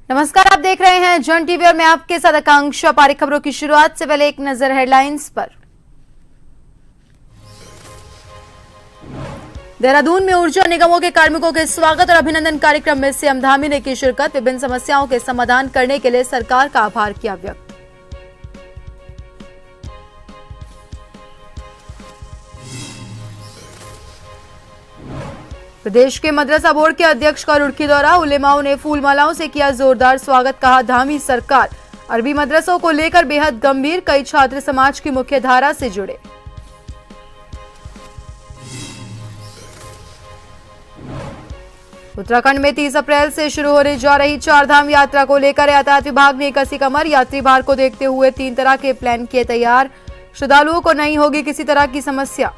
नमस्कार, आप देख रहे हैं जन टीवी और मैं आपके साथ आकांक्षा पारिक। खबरों की शुरुआत से पहले एक नजर हेडलाइंस पर। देहरादून में ऊर्जा निगमों के कार्मिकों के स्वागत और अभिनंदन कार्यक्रम में सीएम धामी ने की शिरकत। विभिन्न समस्याओं के समाधान करने के लिए सरकार का आभार किया व्यक्त। प्रदेश के मदरसा बोर्ड के अध्यक्ष का रुड़की दौरा। उलेमाओं ने फूल मालाओं से किया जोरदार स्वागत। कहा, धामी सरकार अरबी मदरसों को लेकर बेहद गंभीर। कई छात्र समाज की मुख्य धारा से जुड़े। उत्तराखंड में 30 अप्रैल से शुरू होने जा रही चारधाम यात्रा को लेकर यातायात विभाग ने कसी कमर। यात्री भार को देखते हुए 3 तरह के प्लान किए तैयार। श्रद्धालुओं को नहीं होगी किसी तरह की समस्या।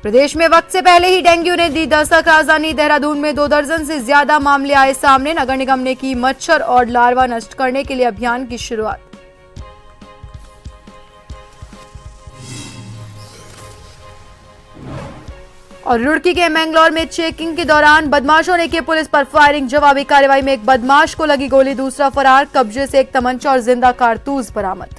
प्रदेश में वक्त से पहले ही डेंगू ने दी दस्तक। राजधानी देहरादून में 2 दर्जन से ज्यादा मामले आए सामने। नगर निगम ने की मच्छर और लार्वा नष्ट करने के लिए अभियान की शुरुआत। और रुड़की के मैंगलोर में चेकिंग के दौरान बदमाशों ने की पुलिस पर फायरिंग। जवाबी कार्रवाई में एक बदमाश को लगी गोली, दूसरा फरार। कब्जे से एक तमंचा और जिंदा कारतूस बरामद।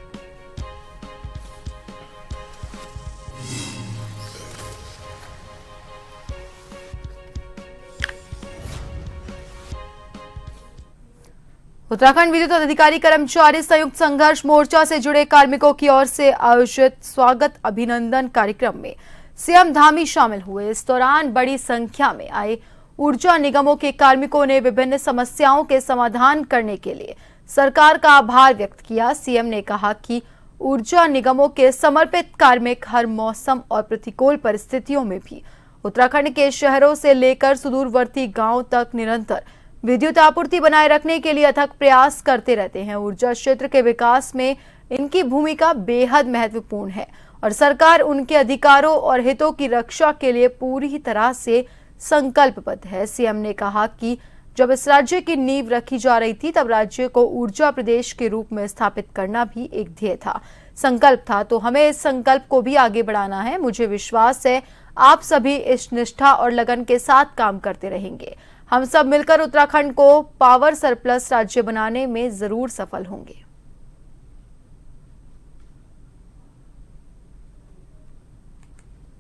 उत्तराखंड विद्युत अधिकारी कर्मचारी संयुक्त संघर्ष मोर्चा से जुड़े कार्मिकों की ओर से आयोजित स्वागत अभिनंदन कार्यक्रम में सीएम धामी शामिल हुए। इस दौरान बड़ी संख्या में आए ऊर्जा निगमों के कार्मिकों ने विभिन्न समस्याओं के समाधान करने के लिए सरकार का आभार व्यक्त किया। सीएम ने कहा कि ऊर्जा निगमों के समर्पित कार्मिक हर मौसम और प्रतिकूल परिस्थितियों में भी उत्तराखंड के शहरों से लेकर सुदूरवर्ती गांव तक निरंतर विद्युत आपूर्ति बनाए रखने के लिए अथक प्रयास करते रहते हैं। ऊर्जा क्षेत्र के विकास में इनकी भूमिका बेहद महत्वपूर्ण है और सरकार उनके अधिकारों और हितों की रक्षा के लिए पूरी तरह से संकल्पबद्ध है। सीएम ने कहा कि जब इस राज्य की नींव रखी जा रही थी तब राज्य को ऊर्जा प्रदेश के रूप में स्थापित करना भी एक ध्येय था, संकल्प था। तो हमें इस संकल्प को भी आगे बढ़ाना है। मुझे विश्वास है आप सभी इस निष्ठा और लगन के साथ काम करते रहेंगे। हम सब मिलकर उत्तराखंड को पावर सरप्लस राज्य बनाने में जरूर सफल होंगे।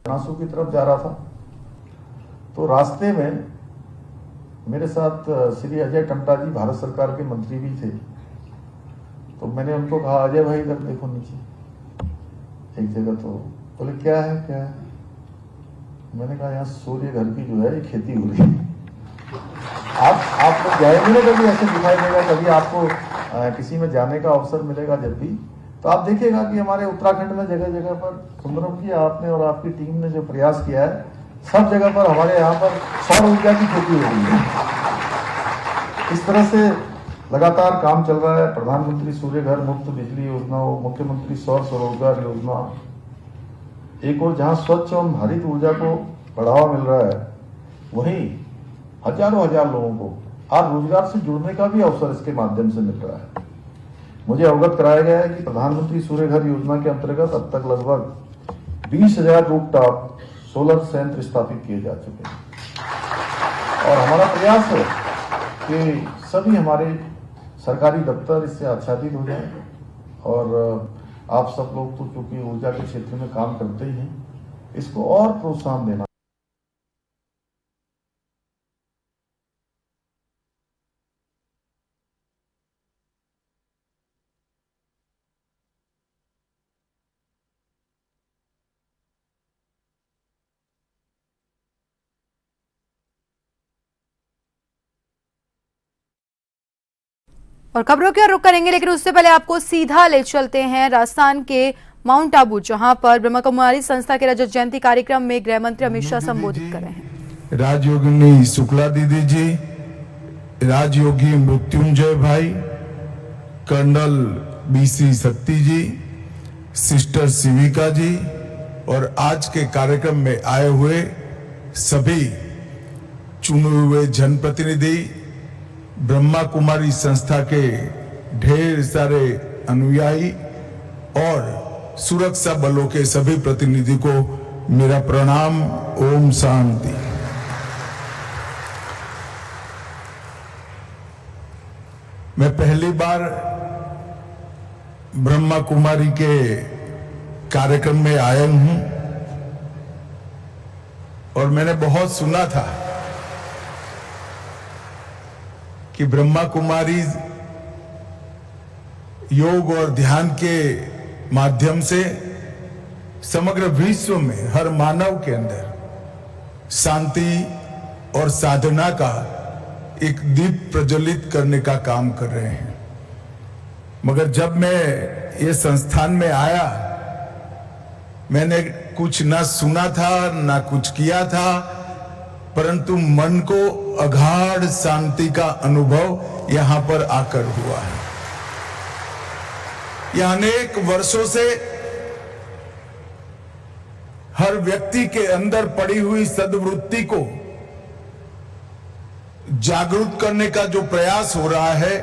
नासू की तरफ जा रहा था तो रास्ते में मेरे साथ श्री अजय टमटा जी भारत सरकार के मंत्री भी थे। तो मैंने उनको कहा, अजय भाई इधर देखो नीचे एक जगह। तो बोले क्या है क्या है? मैंने कहा, यहाँ सूर्य घर की जो है ये खेती हो रही है। आप लोग जाएंगे ना, कभी ऐसे दिखाई देगा, कभी आपको किसी में जाने का अवसर मिलेगा जब भी, तो आप देखिएगा कि हमारे उत्तराखंड में जगह जगह पर सुंदरम की आपने और आपकी टीम ने जो प्रयास किया है, सब जगह पर हमारे यहाँ पर सौर ऊर्जा की खेती हो रही है। इस तरह से लगातार काम चल रहा है। प्रधानमंत्री सूर्य घर मुफ्त बिजली योजना हो, मुख्यमंत्री सौर स्वरोजगार योजना, एक और जहाँ स्वच्छ एवं हरित ऊर्जा को बढ़ावा मिल रहा है, वहीं हजारों हजार लोगों को आज रोजगार से जुड़ने का भी अवसर इसके माध्यम से मिल रहा है। मुझे अवगत कराया गया है कि प्रधानमंत्री सूर्य घर योजना के अंतर्गत अब तक लगभग 20,000 रूफटॉप सोलर संयंत्र स्थापित किए जा चुके हैं और हमारा प्रयास है कि सभी हमारे सरकारी दफ्तर इससे आच्छादित हो जाए। और आप सब लोग तो चूंकि ऊर्जा के क्षेत्र में काम करते ही हैं, इसको और प्रोत्साहन देना। और खबरों की ओर रुख करेंगे, लेकिन उससे पहले आपको सीधा ले चलते हैं राजस्थान के माउंट आबू, जहां पर ब्रह्मा कुमारी संस्था के रजत जयंती कार्यक्रम में गृह मंत्री अमित शाह संबोधित कर रहे हैं। राजयोगिनी शुक्ला दीदी जी, राजयोगी मृत्युंजय भाई, कर्नल बीसी शक्ति जी, सिस्टर शिविका जी और आज के कार्यक्रम में आए हुए सभी चुने हुए जनप्रतिनिधि, ब्रह्मा कुमारी संस्था के ढेर सारे अनुयायी और सुरक्षा बलों के सभी प्रतिनिधि को मेरा प्रणाम। ओम शांति। मैं पहली बार ब्रह्मा कुमारी के कार्यक्रम में आया हूं और मैंने बहुत सुना था कि ब्रह्मा कुमारी योग और ध्यान के माध्यम से समग्र विश्व में हर मानव के अंदर शांति और साधना का एक दीप प्रज्वलित करने का काम कर रहे हैं। मगर जब मैं ये संस्थान में आया, मैंने कुछ ना सुना था ना कुछ किया था, परंतु मन को अगाध शांति का अनुभव यहां पर आकर हुआ है। यह अनेक वर्षों से हर व्यक्ति के अंदर पड़ी हुई सद्वृत्ति को जागरूक करने का जो प्रयास हो रहा है,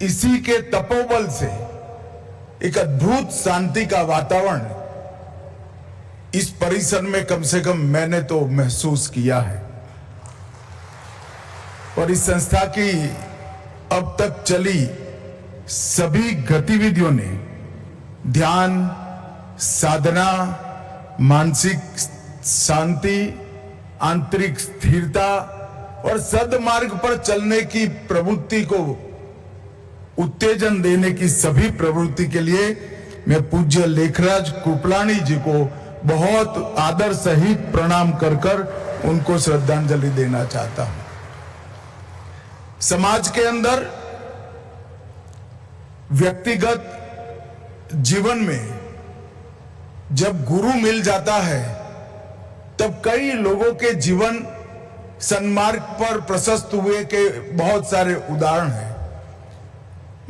इसी के तपोबल से एक अद्भुत शांति का वातावरण इस परिसर में कम से कम मैंने तो महसूस किया है। और इस संस्था की अब तक चली सभी गतिविधियों ने ध्यान, साधना, मानसिक शांति, आंतरिक स्थिरता और सद्मार्ग पर चलने की प्रवृत्ति को उत्तेजन देने की सभी प्रवृत्ति के लिए मैं पूज्य लेखराज कृपलानी जी को बहुत आदर सहित प्रणाम कर उनको श्रद्धांजलि देना चाहता हूं। समाज के अंदर व्यक्तिगत जीवन में जब गुरु मिल जाता है, तब कई लोगों के जीवन सन्मार्ग पर प्रशस्त हुए के बहुत सारे उदाहरण हैं।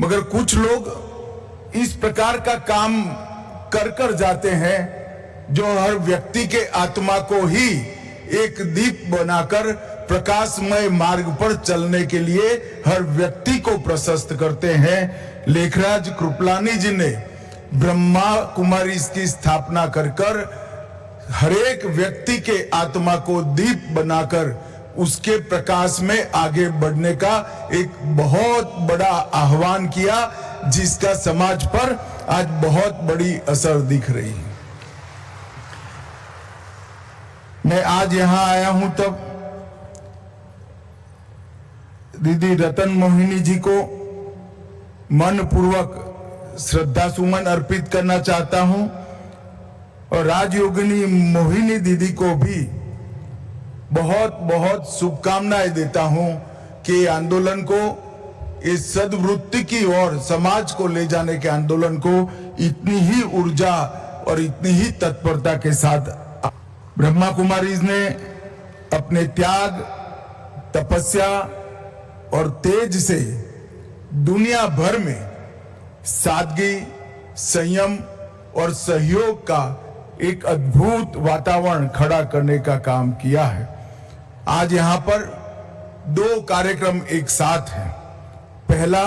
मगर कुछ लोग इस प्रकार का काम कर जाते हैं जो हर व्यक्ति के आत्मा को ही एक दीप बनाकर प्रकाशमय मार्ग पर चलने के लिए हर व्यक्ति को प्रशस्त करते हैं। लेखराज कृपलानी जी ने ब्रह्मा कुमारी की स्थापना कर हरेक व्यक्ति के आत्मा को दीप बनाकर उसके प्रकाश में आगे बढ़ने का एक बहुत बड़ा आह्वान किया, जिसका समाज पर आज बहुत बड़ी असर दिख रही है। मैं आज यहां आया हूं तब दीदी रतन मोहिनी जी को मनपूर्वक श्रद्धा सुमन अर्पित करना चाहता हूं और राजयोगिनी मोहिनी दीदी को भी बहुत बहुत शुभकामनाएं देता हूं कि आंदोलन को इस सद्वृत्ति की ओर समाज को ले जाने के आंदोलन को इतनी ही ऊर्जा और इतनी ही तत्परता के साथ ब्रह्मा कुमारीज ने अपने त्याग, तपस्या और तेज से दुनिया भर में सादगी, संयम और सहयोग का एक अद्भुत वातावरण खड़ा करने का काम किया है। आज यहां पर दो कार्यक्रम एक साथ हैं। पहला,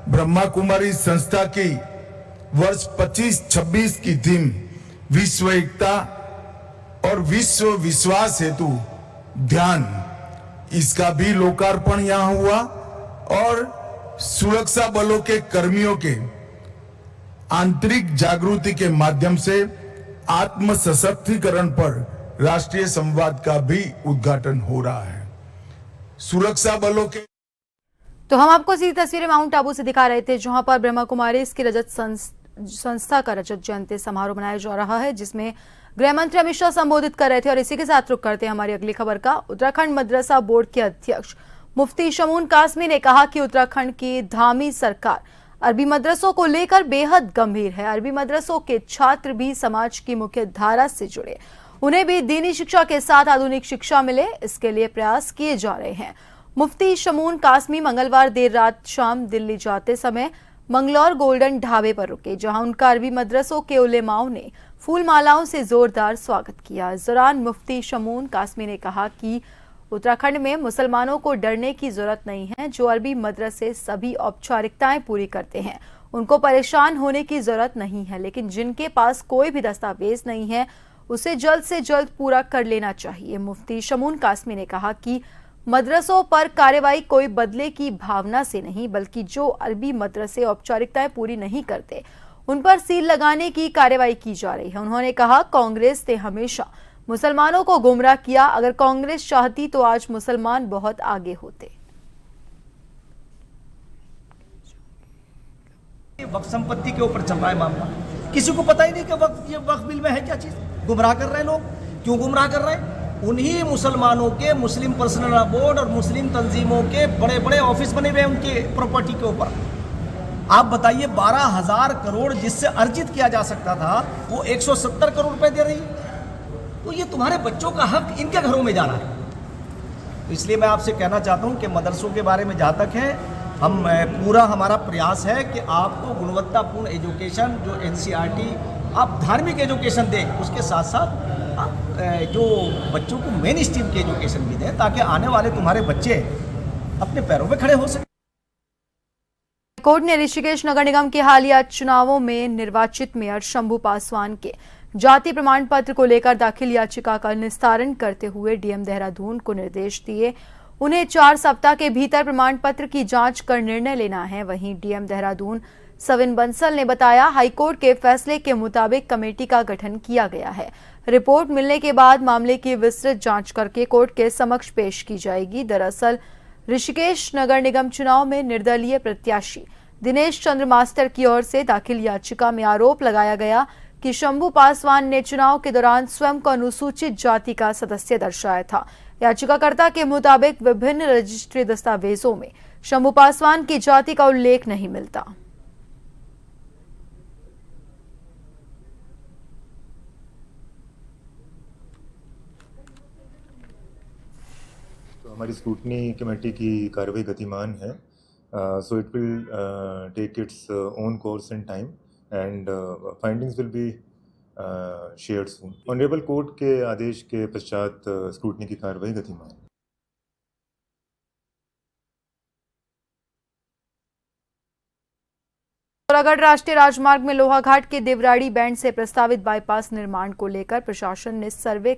ब्रह्मा कुमारी संस्था की वर्ष 25-26 की थीम विश्व एकता और विश्व विश्वास हेतु ध्यान, इसका भी लोकार्पण यहां हुआ और सुरक्षा बलों के कर्मियों के आंतरिक जागृति के माध्यम से आत्म सशक्तिकरण पर राष्ट्रीय संवाद का भी उद्घाटन हो रहा है। सुरक्षा बलों के तो हम आपको सीधी तस्वीरें माउंट आबू से दिखा रहे थे, जहां पर ब्रह्मा कुमारी इसकी रजत संस्था का रजत जयंती समारोह मनाया जा रहा है, जिसमें गृह मंत्री अमित शाह संबोधित कर रहे थे। और इसी के साथ रुक करते हैं हमारी अगली खबर का। उत्तराखंड मदरसा बोर्ड के अध्यक्ष मुफ्ती शमून कासमी ने कहा कि उत्तराखंड की धामी सरकार अरबी मदरसों को लेकर बेहद गंभीर है। अरबी मदरसों के छात्र भी समाज की मुख्य धारा से जुड़े, उन्हें भी दीनी शिक्षा के साथ आधुनिक शिक्षा मिले, इसके लिए प्रयास किए जा रहे हैं। मुफ्ती शमून कासमी मंगलवार देर रात शाम दिल्ली जाते समय मंगलौर गोल्डन ढाबे पर रुके, जहां उनका अरबी मदरसों के उलेमाओं ने फूल मालाओं से जोरदार स्वागत किया। इस दौरान मुफ्ती शमून कासमी ने कहा कि उत्तराखंड में मुसलमानों को डरने की जरूरत नहीं है। जो अरबी मदरसे सभी औपचारिकताएं पूरी करते हैं, उनको परेशान होने की जरूरत नहीं है, लेकिन जिनके पास कोई भी दस्तावेज नहीं है, उसे जल्द से जल्द पूरा कर लेना चाहिए। मुफ्ती शमून कासमी ने कहा कि मदरसों पर कार्रवाई कोई बदले की भावना से नहीं, बल्कि जो अरबी मदरसे औपचारिकताएं पूरी नहीं करते उन पर सील लगाने की कार्रवाई की जा रही है। उन्होंने कहा, कांग्रेस ने हमेशा मुसलमानों को गुमराह किया। अगर कांग्रेस चाहती तो आज मुसलमान बहुत आगे होते। वक्फ संपत्ति के ऊपर चल रहा है मामला, किसी को पता ही नहीं कि वक्फ बिल में है क्या चीज। गुमराह कर रहे हैं लोग। क्यों गुमराह कर रहे हैं? उन्हीं मुसलमानों के मुस्लिम पर्सनल बोर्ड और मुस्लिम तंजीमों के बड़े बड़े ऑफिस बने हुए हैं उनके प्रॉपर्टी के ऊपर। आप बताइए, 12,000 करोड़ जिससे अर्जित किया जा सकता था वो 170 करोड़ रुपए दे रही है। तो ये तुम्हारे बच्चों का हक इनके घरों में जा रहा है। तो इसलिए मैं आपसे कहना चाहता हूं कि मदरसों के बारे में जहाँ तक है, हम पूरा हमारा प्रयास है कि आपको गुणवत्तापूर्ण एजुकेशन, जो NCERT आप धार्मिक एजुकेशन दें, उसके साथ साथ आप जो बच्चों को मेन स्ट्रीम की एजुकेशन भी दें, ताकि आने वाले तुम्हारे बच्चे अपने पैरों पे खड़े हो सकें। कोर्ट ने ऋषिकेश नगर निगम के हालिया चुनावों में निर्वाचित मेयर शंभू पासवान के जाति प्रमाण पत्र को लेकर दाखिल याचिका का निस्तारण करते हुए डीएम देहरादून को निर्देश दिए। उन्हें 4 सप्ताह के भीतर प्रमाण पत्र की जांच कर निर्णय लेना है। वहीं डीएम देहरादून सविन बंसल ने बताया, हाईकोर्ट के फैसले के मुताबिक कमेटी का गठन किया गया है। रिपोर्ट मिलने के बाद मामले की विस्तृत जांच करके कोर्ट के समक्ष पेश की जाएगी। दरअसल ऋषिकेश नगर निगम चुनाव में निर्दलीय प्रत्याशी दिनेश चंद्र मास्टर की ओर से दाखिल याचिका में आरोप लगाया गया कि शंभू पासवान ने चुनाव के दौरान स्वयं को अनुसूचित जाति का सदस्य दर्शाया था। याचिकाकर्ता के मुताबिक विभिन्न रजिस्ट्री दस्तावेजों में शंभू पासवान की जाति का उल्लेख नहीं मिलता। तो हमारी स्क्रूटनी कमेटी की कार्रवाई गतिमान है, so it will take its own course and time and findings will be shared soon. Honourable court के आदेश के पश्चात स्क्रूटनी की कार्रवाई गतिमान है। पिथौरागढ़ राष्ट्रीय राजमार्ग में लोहाघाट के देवराड़ी बैंड से प्रस्तावित बाईपास निर्माण को लेकर प्रशासन ने सर्वे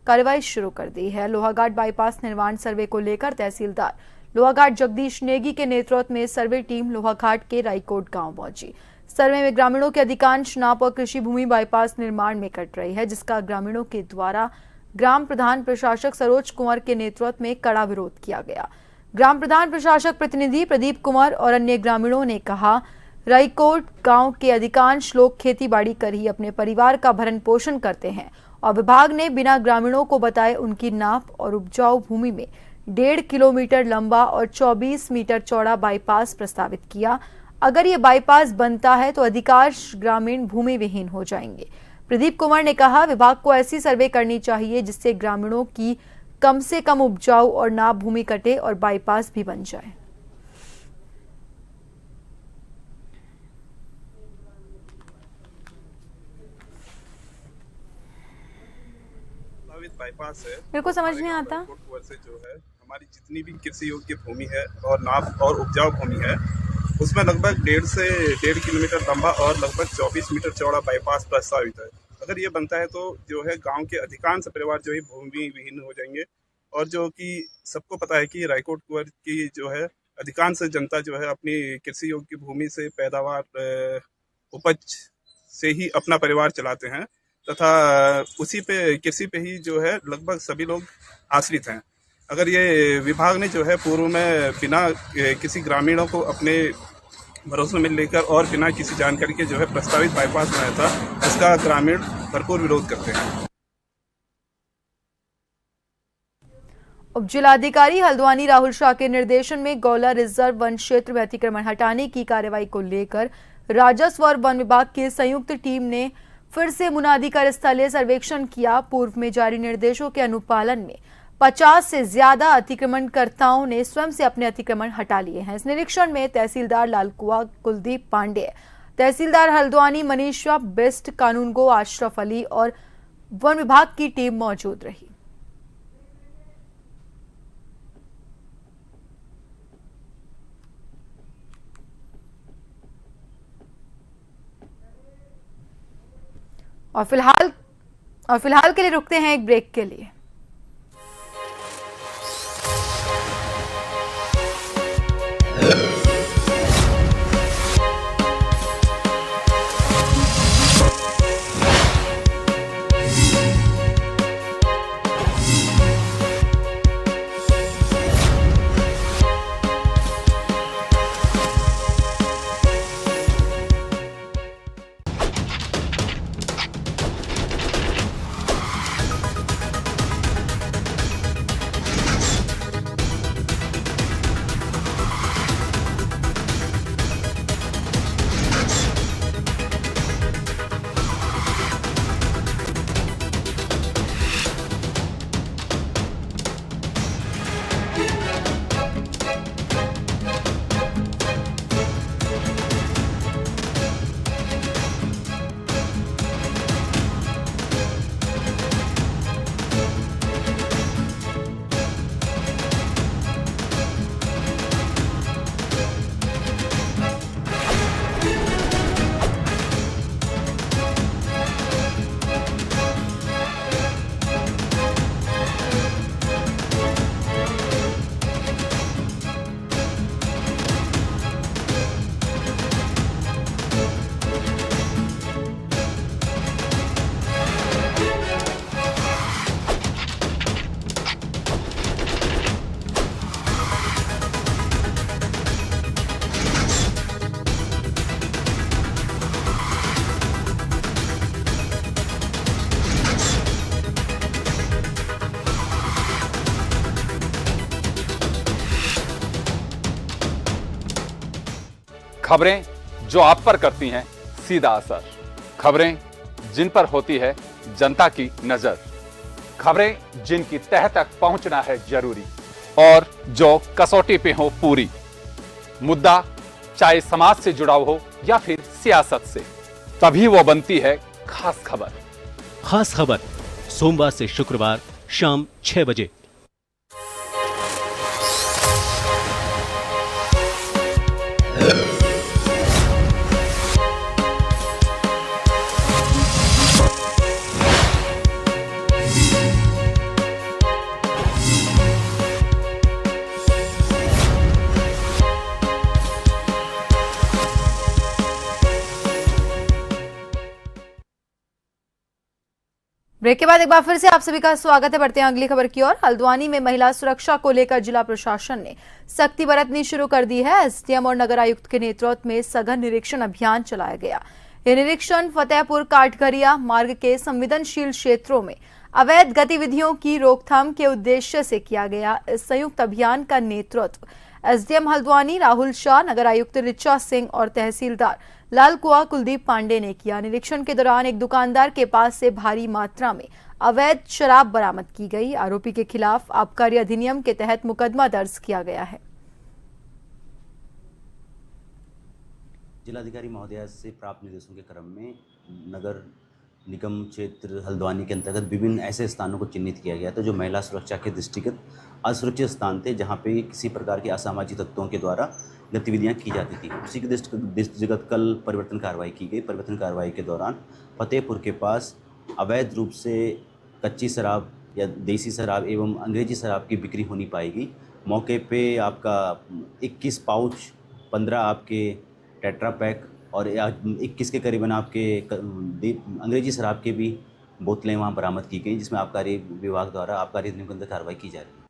कार्रवाई शुरू कर दी है। लोहाघाट बाईपास निर्माण सर्वे को लेकर तहसीलदार लोहाघाट जगदीश नेगी के नेतृत्व में सर्वे टीम लोहाघाट के रायकोट गांव पहुंची। सर्वे में ग्रामीणों के अधिकांश नाप और कृषि भूमि बाईपास निर्माण में कट रही है, जिसका ग्रामीणों के द्वारा ग्राम प्रधान प्रशासक सरोज कुंवर के नेतृत्व में कड़ा विरोध किया गया। ग्राम प्रधान प्रशासक प्रतिनिधि प्रदीप कुमार और अन्य ग्रामीणों ने कहा, रायकोट गांव के अधिकांश लोग खेती बाड़ी कर ही अपने परिवार का भरण पोषण करते हैं और विभाग ने बिना ग्रामीणों को बताए उनकी नाप और उपजाऊ भूमि में 1.5 किलोमीटर लंबा और 24 मीटर चौड़ा बाईपास प्रस्तावित किया। अगर ये बाईपास बनता है तो अधिकांश ग्रामीण भूमि विहीन हो जाएंगे। प्रदीप कुमार ने कहा, विभाग को ऐसी सर्वे करनी चाहिए जिससे ग्रामीणों की कम से कम उपजाऊ और नाप भूमि कटे और बाईपास भी बन जाए। बाईपास है, मेरे को समझ नहीं आता। से जो है हमारी जितनी भी कृषि योग्य भूमि है और नाप और उपजाऊ भूमि है, उसमें लगभग 1.5 किलोमीटर लंबा और लगभग 24 मीटर चौड़ा बाईपास प्रस्तावित है। अगर ये बनता है तो जो है गांव के अधिकांश परिवार जो है भूमि विहीन हो जाएंगे। और जो कि सबको पता है कि रायकोट कुंवर की जो है अधिकांश जनता जो है अपनी कृषि योग्य भूमि से पैदावार उपज से ही अपना परिवार चलाते हैं तथा उसी पे कृषि पे ही जो है लगभग सभी लोग आश्रित हैं। अगर ये विभाग ने जो है पूर्व में बिना किसी ग्रामीणों को अपने भरोसे में लेकर और बिना किसी जानकारी के जो है प्रस्तावित बाईपास बनाया था, इसका ग्रामीण भरपूर विरोध करते हैं। उप जिलाधिकारी हल्द्वानी राहुल शाह के निर्देशन में गौला रिजर्व वन क्षेत्र में अतिक्रमण हटाने की कार्रवाई को लेकर राजस्व और वन विभाग की संयुक्त टीम ने फिर से मुनादी कर स्थलीय सर्वेक्षण किया। पूर्व में जारी निर्देशों के अनुपालन में 50 से ज्यादा अतिक्रमणकर्ताओं ने स्वयं से अपने अतिक्रमण हटा लिए हैं। इस निरीक्षण में तहसीलदार लालकुआ कुलदीप पांडे, तहसीलदार हल्द्वानी मनीषा बेस्ट, कानूनगो अशरफ अली और वन विभाग की टीम मौजूद रही। और फिलहाल के लिए रुकते हैं एक ब्रेक के लिए। खबरें जो आप पर करती हैं सीधा असर, खबरें जिन पर होती है जनता की नजर, खबरें जिनकी तह तक पहुंचना है जरूरी और जो कसौटी पे हो पूरी। मुद्दा चाहे समाज से जुड़ा हो या फिर सियासत से, तभी वो बनती है खास खबर। खास खबर सोमवार से शुक्रवार शाम 6 बजे। ब्रेक के बाद एक बार फिर से आप सभी का स्वागत है। बढ़ते हैं अगली खबर की ओर। हल्द्वानी में महिला सुरक्षा को लेकर जिला प्रशासन ने सख्ती बरतनी शुरू कर दी है। एसडीएम और नगर आयुक्त के नेतृत्व में सघन निरीक्षण अभियान चलाया गया। यह निरीक्षण फतेहपुर काटघरिया मार्ग के संवेदनशील क्षेत्रों में अवैध गतिविधियों की रोकथाम के उद्देश्य से किया गया। इस संयुक्त अभियान का नेतृत्व एसडीएम हल्द्वानी राहुल शाह, नगर आयुक्त ऋचा सिंह और तहसीलदार लालकुआ कुलदीप पांडे ने किया। निरीक्षण के दौरान एक दुकानदार के पास से भारी मात्रा में अवैध शराब बरामद की गई। आरोपी के खिलाफ आबकारी अधिनियम के तहत मुकदमा दर्ज किया गया है। जिलाधिकारी महोदया से प्राप्त निर्देशों के क्रम में नगर निगम क्षेत्र हल्द्वानी के अंतर्गत विभिन्न ऐसे स्थानों को चिन्हित किया गया था जो महिला सुरक्षा के दृष्टिगत असुरक्षित स्थान थे, जहां पे किसी प्रकार के असामाजिक तत्वों के द्वारा गतिविधियां की जाती थी। उसी के दृष्टिगत कल परिवर्तन कार्रवाई की गई। परिवर्तन कार्रवाई के दौरान फतेहपुर के पास अवैध रूप से कच्ची शराब या देसी शराब एवं अंग्रेजी शराब की बिक्री होनी पाएगी। मौके पे आपका 21 पाउच, 15 आपके टेट्रा पैक और 21 के करीबन आपके अंग्रेजी शराब के भी बोतलें वहाँ बरामद की गई, जिसमें आबकारी विभाग द्वारा आबकारी अधिनियम के अंदर कार्रवाई की जा रही है।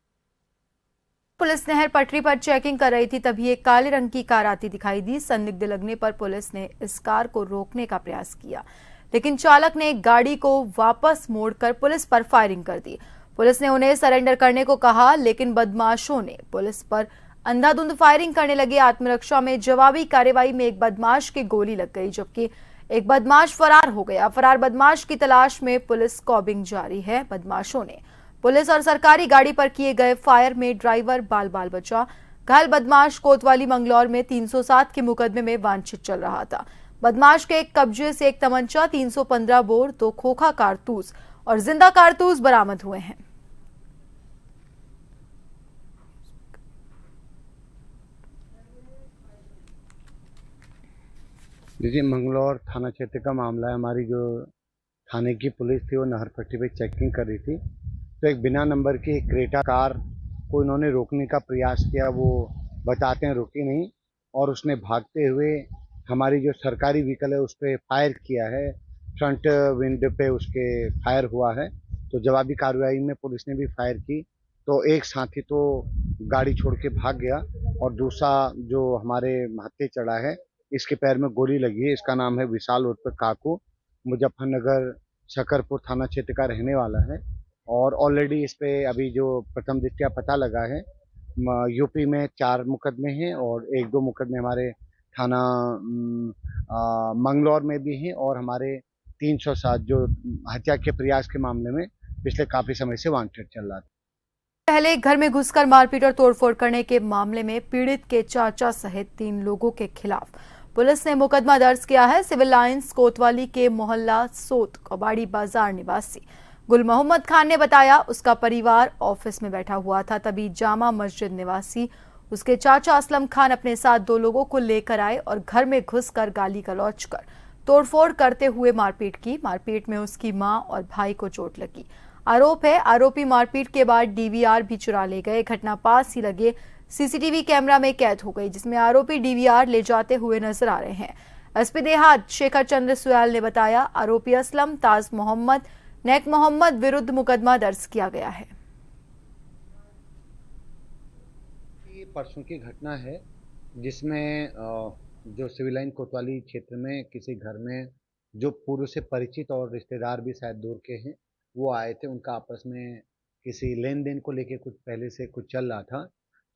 पुलिस नहर पटरी पर चेकिंग कर रही थी, तभी एक काले रंग की कार आती दिखाई दी। संदिग्ध लगने पर पुलिस ने इस कार को रोकने का प्रयास किया, लेकिन चालक ने गाड़ी को वापस मोड़कर पुलिस पर फायरिंग कर दी। पुलिस ने उन्हें सरेंडर करने को कहा, लेकिन बदमाशों ने पुलिस पर अंधाधुंध फायरिंग करने लगे। आत्मरक्षा में जवाबी कार्रवाई में एक बदमाश की गोली लग गई, जबकि एक बदमाश फरार हो गया। फरार बदमाश की तलाश में पुलिस कॉबिंग जारी है। बदमाशों ने पुलिस और सरकारी गाड़ी पर किए गए फायर में ड्राइवर बाल बाल बचा। घायल बदमाश कोतवाली मंगलौर में 307 के मुकदमे में वांछित चल रहा था। बदमाश के एक कब्जे से एक तमंचा, 315 बोर, 2 खोखा कारतूस और जिंदा कारतूस बरामद हुए हैं। देखिए, मंगलौर थाना क्षेत्र का मामला है। हमारी जो थाने की पुलिस थी वो नहर पट्टी पे चेकिंग कर रही थी, तो एक बिना नंबर की क्रेटा कार को इन्होंने रोकने का प्रयास किया। वो बताते हैं रुकी नहीं और उसने भागते हुए हमारी जो सरकारी व्हीकल है उस पर फायर किया है। फ्रंट विंडो पे उसके फायर हुआ है, तो जवाबी कार्रवाई में पुलिस ने भी फायर की। तो एक साथी तो गाड़ी छोड़ के भाग गया और दूसरा जो हमारे हत्थे चढ़ा है इसके पैर में गोली लगी है। इसका नाम है विशाल उर्फ काकू, मुजफ्फरनगर शकरपुर थाना क्षेत्र का रहने वाला है और ऑलरेडी इस पे अभी जो प्रथम दृष्टया पता लगा है यूपी में 4 मुकदमे हैं और 1-2 मुकदमे हमारे थाना मंगलौर में भी हैं और हमारे 307 जो हत्या के प्रयास के मामले में पिछले काफी समय से वांटेड चल रहा था। पहले घर में घुसकर मारपीट और तोड़फोड़ करने के मामले में पीड़ित के चाचा सहित 3 लोगों के खिलाफ पुलिस ने मुकदमा दर्ज किया है। सिविल लाइंस कोतवाली के मोहल्ला सोत कबाड़ी बाजार निवासी गुल मोहम्मद खान ने बताया, उसका परिवार ऑफिस में बैठा हुआ था, तभी जामा मस्जिद निवासी उसके चाचा असलम खान अपने साथ 2 लोगों को लेकर आए और घर में घुसकर गाली गलौज कर तोड़फोड़ करते हुए मारपीट की। मारपीट में उसकी मां और भाई को चोट लगी। आरोप है आरोपी मारपीट के बाद डीवीआर भी चुरा ले गए। घटना पास ही लगे सीसीटीवी कैमरा में कैद हो गई, जिसमें आरोपी डीवीआर ले जाते हुए नजर आ रहे हैं। एसपी देहात शेखर चंद्र सुयाल ने बताया, आरोपी असलम, ताज मोहम्मद, नैक मोहम्मद विरुद्ध मुकदमा दर्ज किया गया है। ये परसों की घटना है जिसमें जो सिविल लाइन कोतवाली क्षेत्र में किसी घर में जो पूर्व से परिचित और रिश्तेदार भी शायद दूर के हैं वो आए थे। उनका आपस में किसी लेन देन को लेके कुछ पहले से कुछ चल रहा था,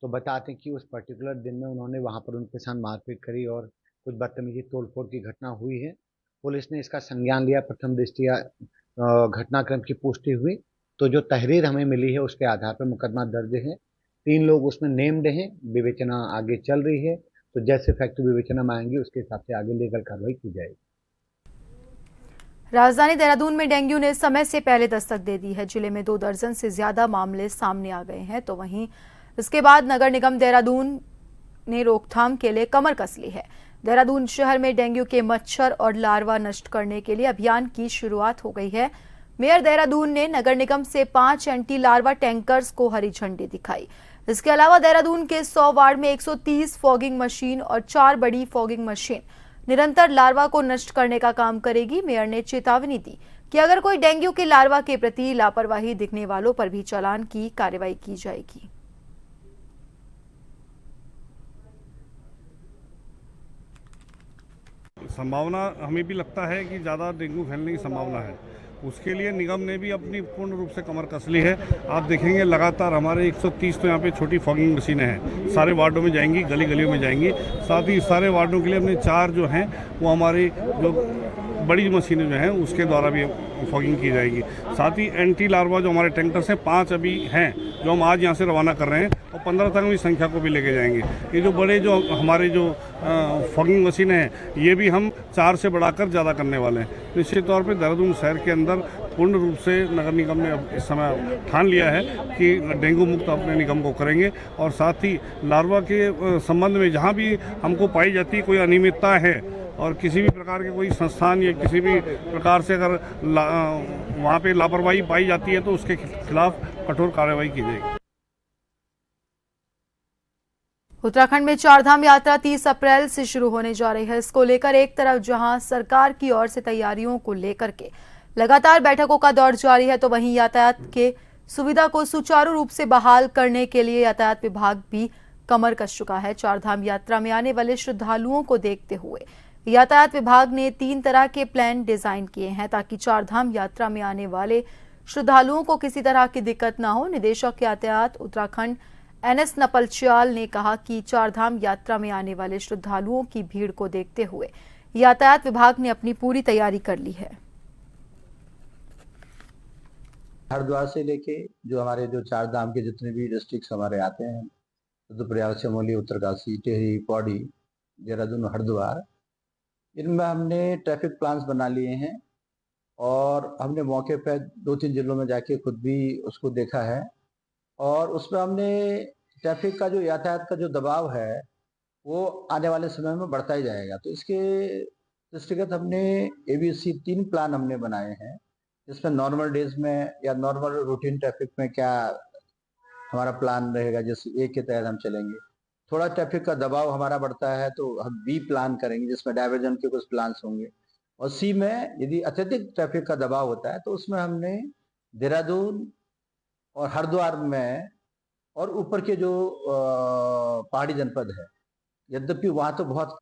तो बताते हैं कि उस पर्टिकुलर दिन में उन्होंने वहां पर उनके साथ मारपीट करी और कुछ बदतमीजी तोड़फोड़ की घटना हुई है। पुलिस ने इसका संज्ञान लिया। प्रथम दृष्टया घटनाक्रम की पुष्टि हुई, तो जो तहरीर हमें मिली है उसके आधार पर मुकदमा दर्ज है। 3 लोग उसमें नेम्ड हैं। विवेचना आगे चल रही है, तो जैसे फैक्ट विवेचना में आएंगे उसके हिसाब से आगे लीगल कार्रवाई की जाएगी। राजधानी देहरादून में डेंगू ने समय से पहले दस्तक दे दी है। जिले में 2 दर्जन से ज्यादा मामले सामने आ गए हैं, तो वहीं इसके बाद नगर निगम देहरादून ने रोकथाम के लिए कमर कस ली है। देहरादून शहर में डेंगू के मच्छर और लार्वा नष्ट करने के लिए अभियान की शुरुआत हो गई है। मेयर देहरादून ने नगर निगम से 5 एंटी लार्वा टैंकर्स को हरी झंडी दिखाई। इसके अलावा देहरादून के 100 वार्ड में 130 फॉगिंग मशीन और 4 बड़ी फॉगिंग मशीन निरंतर लार्वा को नष्ट करने का काम करेगी। मेयर ने चेतावनी दी कि अगर कोई डेंगू के लार्वा के प्रति लापरवाही दिखने वालों पर भी चालान की कार्रवाई की जाएगी। संभावना हमें भी लगता है कि ज़्यादा डेंगू फैलने की संभावना है। उसके लिए निगम ने भी अपनी पूर्ण रूप से कमर कस ली है। आप देखेंगे लगातार हमारे 130 तो यहाँ पे छोटी फॉगिंग मशीनें हैं, सारे वार्डों में जाएंगी, गली गलियों में जाएंगी। साथ ही सारे वार्डों के लिए हमने 4 जो हैं वो हमारी जो बड़ी मशीनें जो हैं उसके द्वारा भी फॉगिंग की जाएगी। साथ ही एंटी लार्वा जो हमारे टैंकर्स हैं 5 अभी हैं जो हम आज यहाँ से रवाना कर रहे हैं, और 15 तक हम इस संख्या को भी लेके जाएंगे। ये जो बड़े जो हमारे जो फॉगिंग मशीनें हैं ये भी हम 4 से बढ़ाकर ज़्यादा करने वाले हैं। निश्चित तौर पर देहरादून शहर के अंदर पूर्ण रूप से नगर निगम ने इस समय ठान लिया है कि डेंगू मुक्त अपने निगम को करेंगे। और साथ ही लार्वा के संबंध में जहाँ भी हमको पाई जाती है कोई अनियमितता है और किसी भी प्रकार के कोई संस्थान या किसी भी प्रकार से अगर वहाँ पे लापरवाही पाई जाती है तो उसके खिलाफ कठोर कार्रवाई की जाएगी। उत्तराखंड में 4 धाम यात्रा 30 अप्रैल से शुरू होने जा रही है। इसको लेकर एक तरफ जहां सरकार की ओर से तैयारियों को लेकर के लगातार बैठकों का दौर जारी है, तो वहीं यातायात के सुविधा को सुचारू रूप से बहाल करने के लिए यातायात विभाग भी कमर कस चुका है। 4 धाम यात्रा में आने वाले श्रद्धालुओं को देखते हुए यातायात विभाग ने 3 तरह के प्लान डिजाइन किए हैं ताकि 4 धाम यात्रा में आने वाले श्रद्धालुओं को किसी तरह की दिक्कत न हो। निदेशक यातायात उत्तराखंड NS नपलच्याल ने कहा कि 4 धाम यात्रा में आने वाले श्रद्धालुओं की भीड़ को देखते हुए यातायात विभाग ने अपनी पूरी तैयारी कर ली है। हरिद्वार से लेके जो हमारे जो 4 धाम के जितने भी डिस्ट्रिक्ट हमारे आते हैं, रुद्रप्रयाग, चमोली, उत्तरकाशी, टिहरी, पौड़ी, देहरादून, हरिद्वार, इनमें हमने ट्रैफिक प्लान्स बना लिए हैं और हमने मौके पर 2-3 जिलों में जाके खुद भी उसको देखा है। और उसमें हमने ट्रैफिक का जो यातायात का जो दबाव है वो आने वाले समय में बढ़ता ही जाएगा। तो इसके दृष्टिगत हमने ABC 3 प्लान हमने बनाए हैं, जिसमें नॉर्मल डेज में या नॉर्मल रूटीन ट्रैफिक में क्या हमारा प्लान रहेगा। जैसे A के तहत हम चलेंगे, थोड़ा ट्रैफिक का दबाव हमारा बढ़ता है तो हम B प्लान करेंगे जिसमें डाइवर्जन के कुछ प्लान्स होंगे, और C में यदि अत्यधिक ट्रैफिक का दबाव होता है तो उसमें हमने देहरादून और हरिद्वार में और ऊपर के जो पहाड़ी जनपद है, यद्यपि वहां तो बहुत।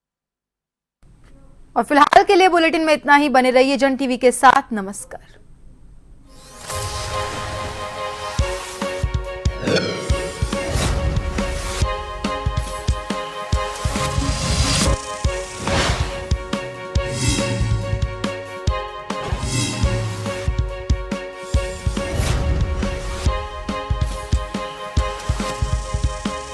और फिलहाल के लिए बुलेटिन में इतना ही। बने रहिए जन टीवी के साथ। नमस्कार।